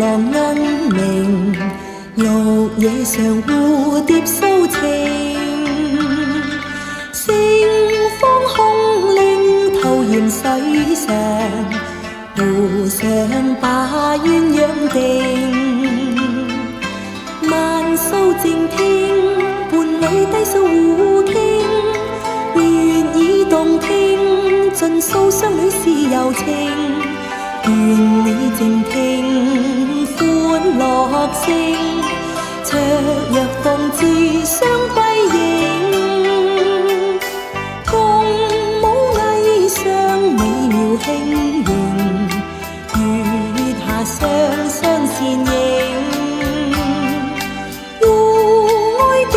望恩明，綠野上蝴蝶訴情。盛放空靈徒鹽水上，湖上把鴛鴦定。萬數靜聽，伴侶低訴互傾，悅耳動聽，盡訴雙侶是柔情。願你靜聽歡樂聲，卓若鳳至雙歸影，共舞霓裳美妙輕盈，月下雙雙倩影。互愛定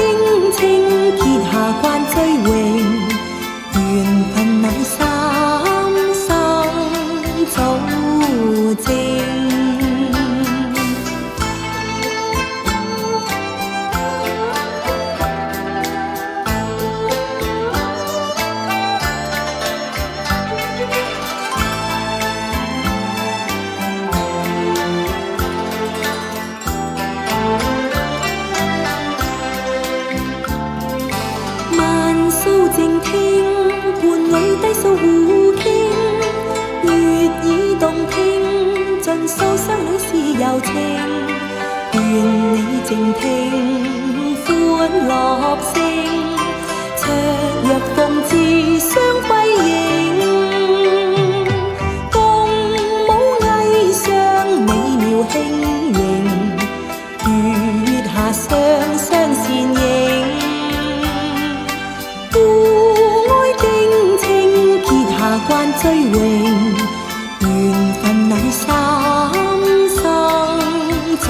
情，結下慣追榮，緣分乃三生早證。萬數靜聽，伴侶低訴互傾，悅耳動聽，盡訴雙侶是柔情。願你靜聽歡樂聲，卓若鳳至雙歸影，共舞霓裳美妙輕盈，月下雙雙倩影。慣追榮，緣分乃三生早